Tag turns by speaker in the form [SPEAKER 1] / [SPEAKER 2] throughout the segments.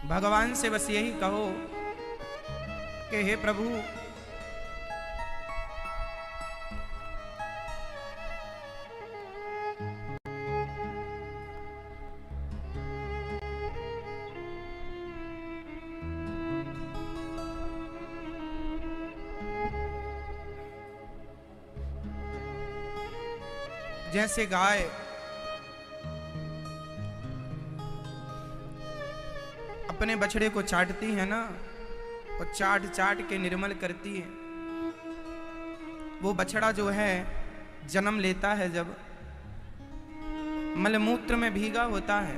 [SPEAKER 1] भगवान से बस यही कहो कि हे प्रभु, जैसे गाय अपने बछड़े को चाटती है ना, और चाट चाट के निर्मल करती है। वो बछड़ा जो है जन्म लेता है जब मलमूत्र में भीगा होता है,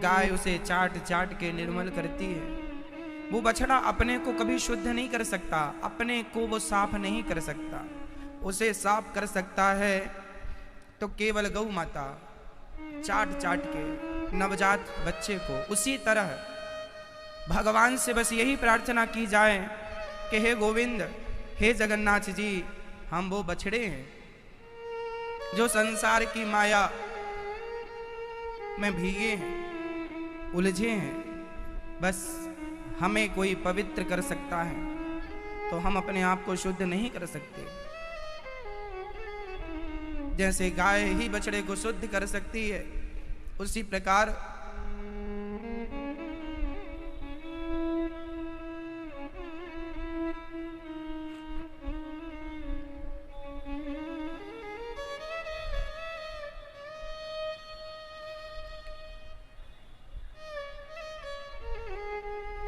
[SPEAKER 1] गाय उसे चाट चाट के निर्मल करती है। वो बछड़ा अपने को कभी शुद्ध नहीं कर सकता, अपने को वो साफ नहीं कर सकता। उसे साफ कर सकता है तो केवल गौ माता चाट चाट के नवजात बच्चे को। उसी तरह भगवान से बस यही प्रार्थना की जाए कि हे गोविंद, हे जगन्नाथ जी, हम वो बछड़े हैं जो संसार की माया में भीगे हैं, उलझे हैं। बस हमें कोई पवित्र कर सकता है तो हम अपने आप को शुद्ध नहीं कर सकते। जैसे गाय ही बछड़े को शुद्ध कर सकती है, उसी प्रकार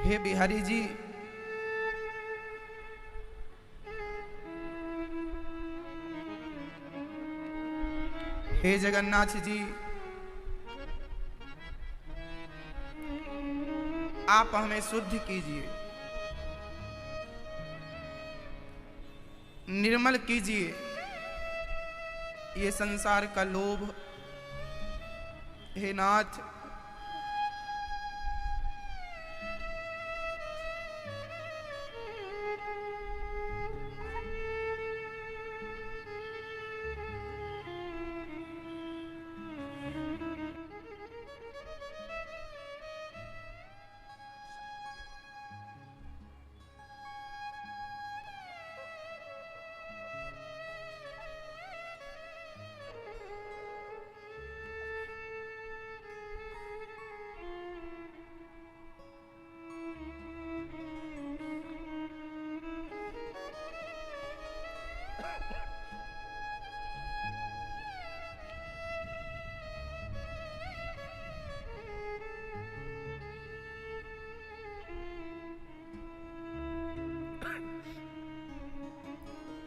[SPEAKER 1] हे बिहारी जी, हे जगन्नाथ जी, आप हमें शुद्ध कीजिए, निर्मल कीजिए ये संसार का लोभ। हे नाथ,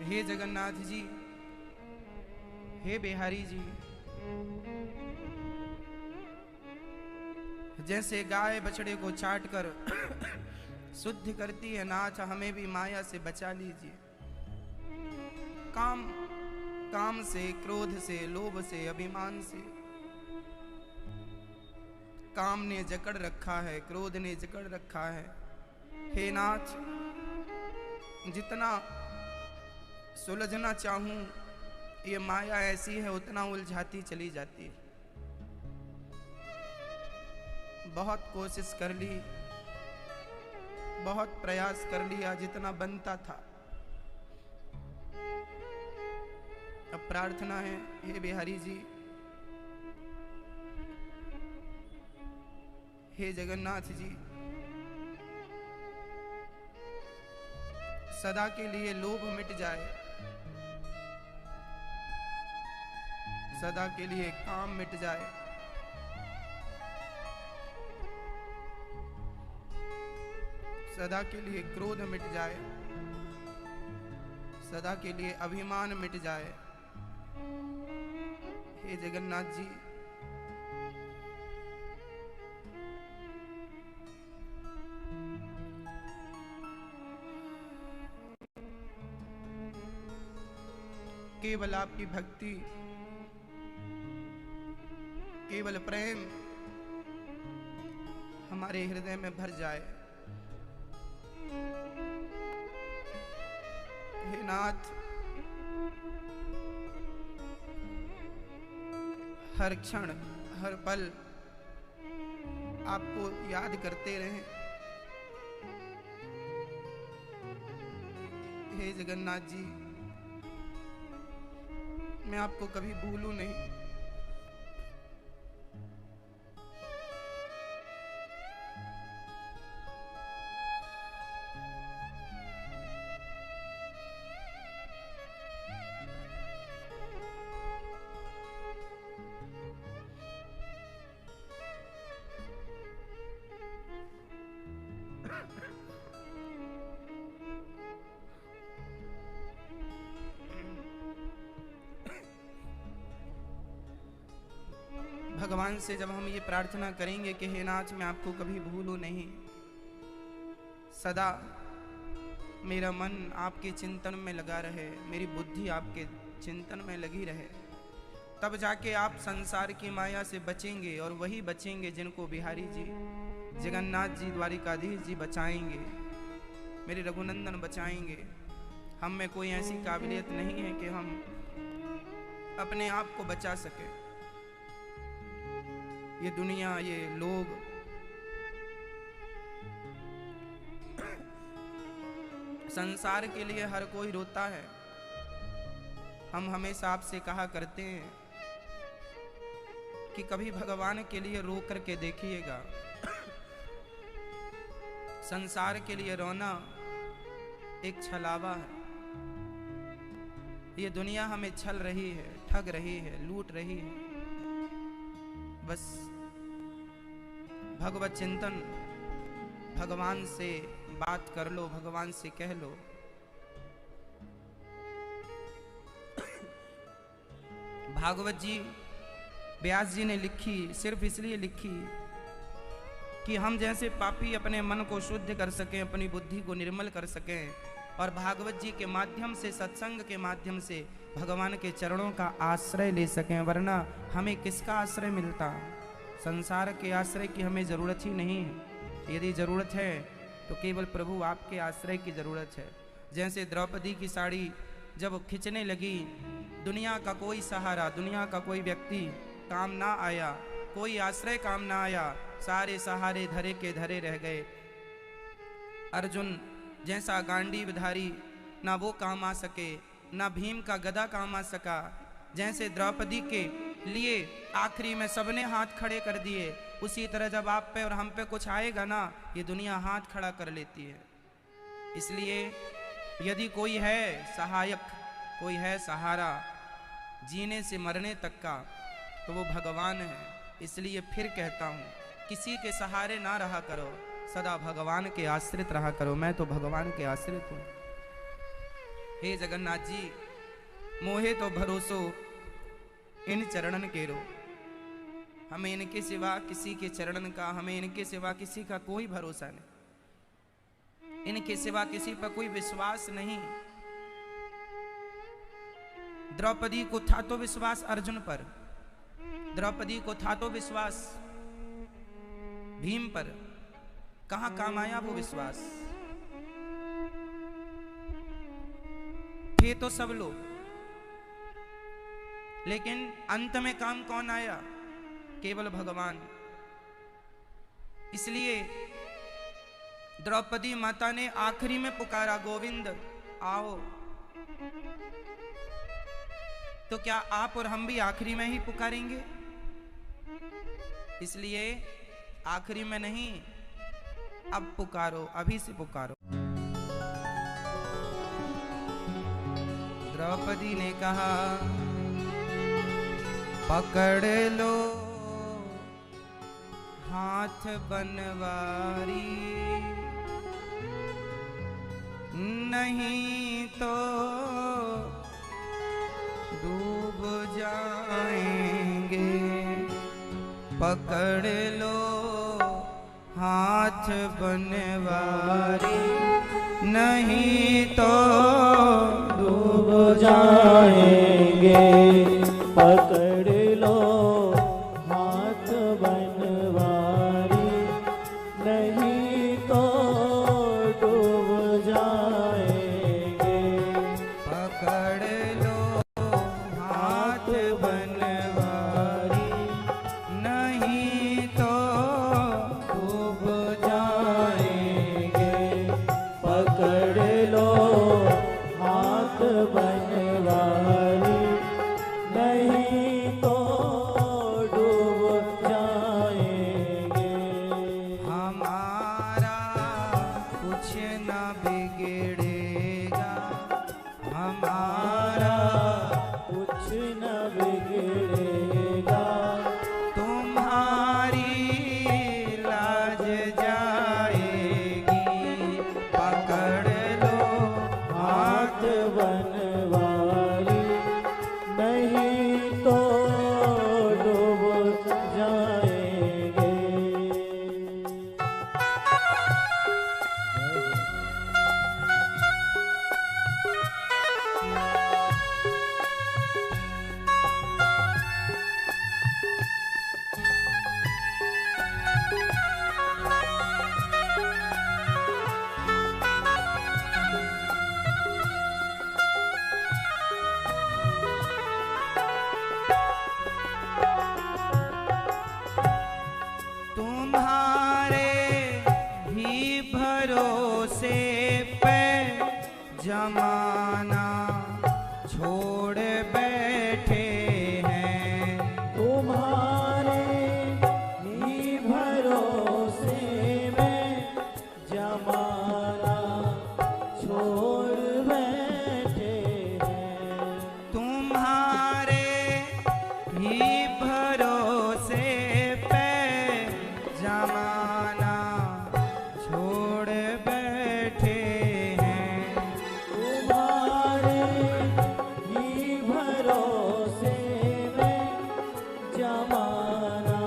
[SPEAKER 1] हे जगन्नाथ जी, हे बिहारी जी, जैसे गाय बछड़े को चाट कर शुद्ध करती है, नाथ हमें भी माया से बचा लीजिए। काम से, क्रोध से, लोभ से, अभिमान से काम ने जकड़ रखा है, क्रोध ने जकड़ रखा है। हे नाथ, जितना सुलझना चाहूं ये माया ऐसी है, उतना उलझाती चली जाती है। बहुत कोशिश कर ली, बहुत प्रयास कर लिया, जितना बनता था। अब प्रार्थना है, हे बिहारी जी, हे जगन्नाथ जी, सदा के लिए लोभ मिट जाए, सदा के लिए काम मिट जाए, सदा के लिए क्रोध मिट जाए, सदा के लिए अभिमान मिट जाए। हे जगन्नाथ जी, केवल आपकी भक्ति, केवल प्रेम हमारे हृदय में भर जाए। हे नाथ, हर क्षण हर पल आपको याद करते रहें। हे जगन्नाथ जी, मैं आपको कभी भूलूं नहीं। भगवान से जब हम ये प्रार्थना करेंगे कि हे नाथ, मैं आपको कभी भूलूं नहीं, सदा मेरा मन आपके चिंतन में लगा रहे, मेरी बुद्धि आपके चिंतन में लगी रहे, तब जाके आप संसार की माया से बचेंगे। और वही बचेंगे जिनको बिहारी जी, जगन्नाथ जी, द्वारिकाधीश जी बचाएंगे, मेरे रघुनंदन बचाएंगे। हम में कोई ऐसी काबिलियत नहीं है कि हम अपने आप को बचा सके। ये दुनिया, ये लोग संसार के लिए हर कोई रोता है। हम हमेशा आपसे कहा करते हैं कि कभी भगवान के लिए रो करके देखिएगा। संसार के लिए रोना एक छलावा है। ये दुनिया हमें छल रही है, ठग रही है, लूट रही है। बस भगवत चिंतन, भगवान से बात कर लो, भगवान से कह लो। भागवत जी व्यास जी ने लिखी सिर्फ इसलिए लिखी कि हम जैसे पापी अपने मन को शुद्ध कर सकें, अपनी बुद्धि को निर्मल कर सकें, और भागवत जी के माध्यम से, सत्संग के माध्यम से भगवान के चरणों का आश्रय ले सकें। वरना हमें किसका आश्रय मिलता? संसार के आश्रय की हमें ज़रूरत ही नहीं है। यदि ज़रूरत है तो केवल प्रभु आपके आश्रय की ज़रूरत है। जैसे द्रौपदी की साड़ी जब खिंचने लगी, दुनिया का कोई सहारा, दुनिया का कोई व्यक्ति काम ना आया, कोई आश्रय काम ना आया, सारे सहारे धरे के धरे रह गए। अर्जुन जैसा गांडीवधारी, ना वो काम आ सके, ना भीम का गदा काम आ सका। जैसे द्रौपदी के लिए आखिरी में सबने हाथ खड़े कर दिए, उसी तरह जब आप पे और हम पे कुछ आएगा ना, ये दुनिया हाथ खड़ा कर लेती है। इसलिए यदि कोई है सहायक, कोई है सहारा जीने से मरने तक का, तो वो भगवान है। इसलिए फिर कहता हूँ, किसी के सहारे ना रहा करो, सदा भगवान के आश्रित रहा करो। मैं तो भगवान के आश्रित हूँ। हे जगन्नाथ जी, मोहे तो भरोसो इन चरणन केरो। हमें इनके सिवा किसी के चरणन का, हमें इनके सिवा किसी का कोई भरोसा नहीं, इनके सिवा किसी पर कोई विश्वास नहीं। द्रौपदी को था तो विश्वास अर्जुन पर, द्रौपदी को था तो विश्वास भीम पर, कहां काम आया वो विश्वास? थे तो सब लोग, लेकिन अंत में काम कौन आया? केवल भगवान। इसलिए द्रौपदी माता ने आखिरी में पुकारा, गोविंद आओ। तो क्या आप और हम भी आखिरी में ही पुकारेंगे? इसलिए आखिरी में नहीं, अब पुकारो, अभी से पुकारो। द्रौपदी ने कहा, पकड़ लो हाथ बनवारी, नहीं तो डूब जाएंगे। पकड़ लो हाथ बनवारी, नहीं तो
[SPEAKER 2] डूब जाएंगे।
[SPEAKER 1] जमाना छोड़ बैठे हैं,
[SPEAKER 2] तुम्हारे ही भरोसे में जमाना छोड़ बैठे हैं।
[SPEAKER 1] तुम्हारे ही भरोसे पे जमाना छोड़ बैठे हैं।
[SPEAKER 2] तुम्हारे ही भरोसे में जमाना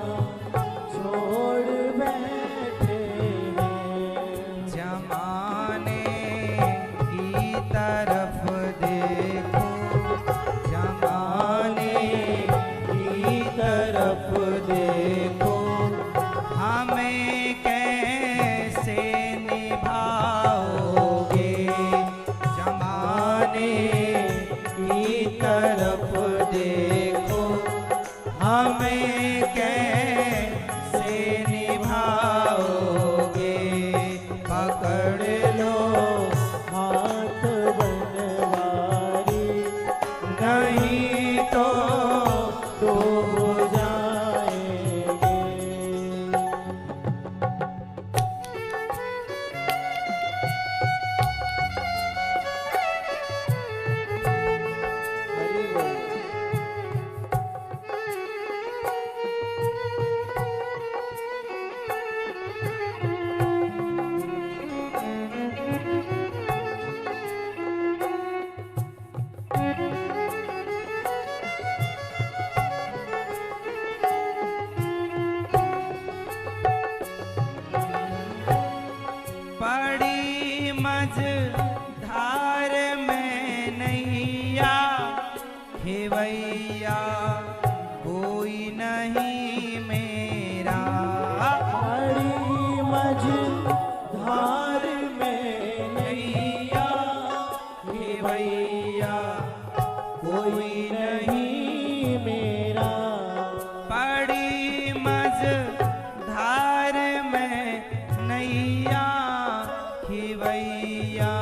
[SPEAKER 2] छोड़ बैठे हैं।
[SPEAKER 1] जमाने की तरफ देखो, जमाने की तरफ देखो, हमें कैसे निभाओगे। जमाने की तरफ देखो, हमें कैसे निभाओगे। पकड़ लो
[SPEAKER 2] हाथ बनवारी,
[SPEAKER 1] नहीं तो
[SPEAKER 2] डूब जाएंगे। हरि बोल।
[SPEAKER 1] पड़ी मझधार में नैया, खेवैया कोई नहीं मेरा।
[SPEAKER 2] हरी मझधार में
[SPEAKER 1] नैया खेवैया कोई नहीं
[SPEAKER 2] मेरा।
[SPEAKER 1] पड़ी मझधार में नैया, खेवैया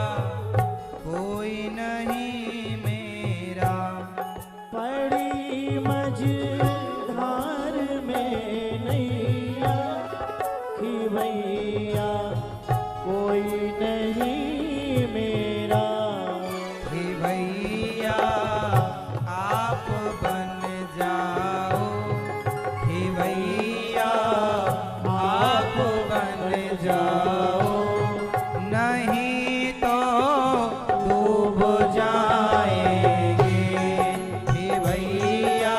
[SPEAKER 1] कोई नहीं मेरा।
[SPEAKER 2] पड़ी मझधार में नैया, खिवैया कोई नहीं मेरा।
[SPEAKER 1] खेवैया आप बन जाओ, खेवैया आप बन जाओ, नहीं तो डूब जाएंगे। खेवैया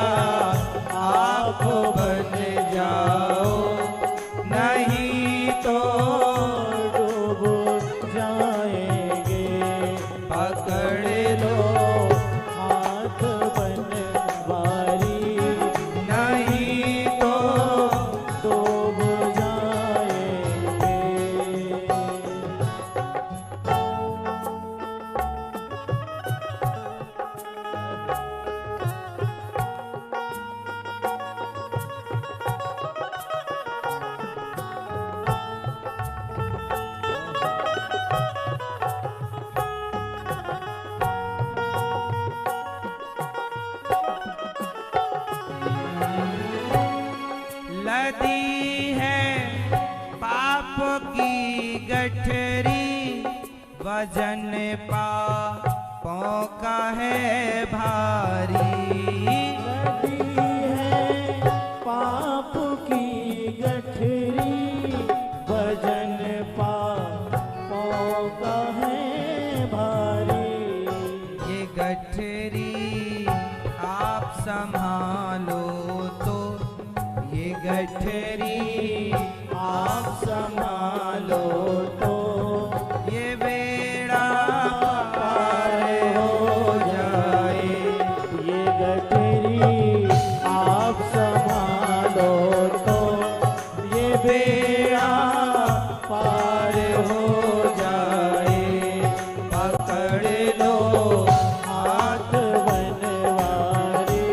[SPEAKER 1] आप बन जाओ, नहीं तो
[SPEAKER 2] डूब जाएंगे।
[SPEAKER 1] पकड़ लो
[SPEAKER 2] हाथ बनवारी,
[SPEAKER 1] नहीं तो
[SPEAKER 2] डूब जाएंगे।
[SPEAKER 1] लदी है पाप की गठरी, वजन पापों का है भारी।
[SPEAKER 2] लदी है पाप की गठरी, वजन पापों का है भारी।
[SPEAKER 1] ये गठरी आप संभालो तो, ये गठरी आप संभालो तो, ये बेड़ा पार हो जाए।
[SPEAKER 2] ये गठरी आप संभालो तो, ये बेड़ा पार हो जाए। पकड़ लो हाथ बनवारी,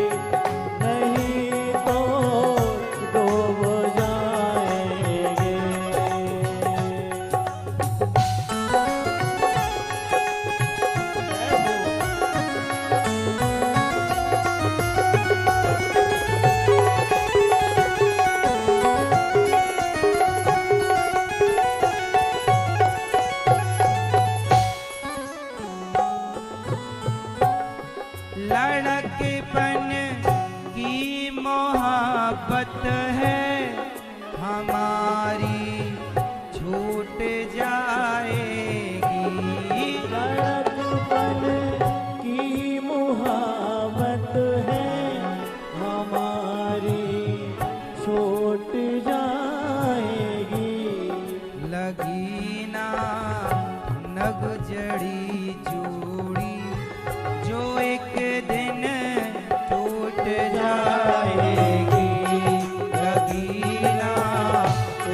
[SPEAKER 1] लड़केपन की मोहब्बत है हमारी छूट जाएगी।
[SPEAKER 2] लड़कपन की मोहब्बत है हमारी छूट जाएगी।
[SPEAKER 1] लगी ना नग जड़ी चूड़ी जो एक दिन टूट जाएगी। लगी ना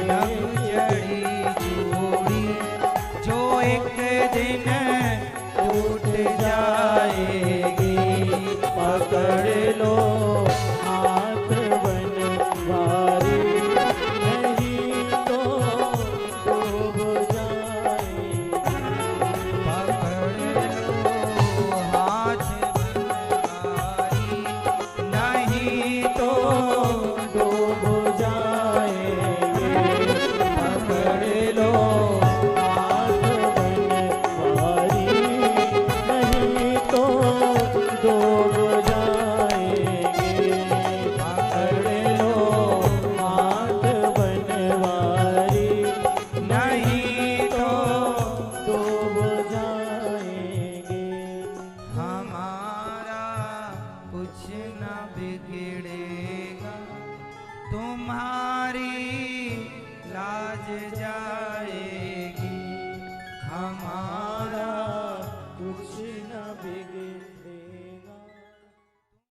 [SPEAKER 1] नग जड़ी चूड़ी जो एक दिन टूट जाएगी।
[SPEAKER 2] पकड़ लो हाथ बनवारी, नहीं तो डूब जाएगी।
[SPEAKER 1] पकड़ लो हाथ बनवारी, नहीं तो
[SPEAKER 2] डूब जाएगी। पकड़ लो हाथ बनवारी, नहीं तो डूब जाएगी। पकड़ लो हाथ बनवारी,
[SPEAKER 1] नहीं तो
[SPEAKER 2] डूब जाएगी।
[SPEAKER 1] हमारा कुछ न बिगड़ेगा, तुम्हारी लाज जाएगी। हमारा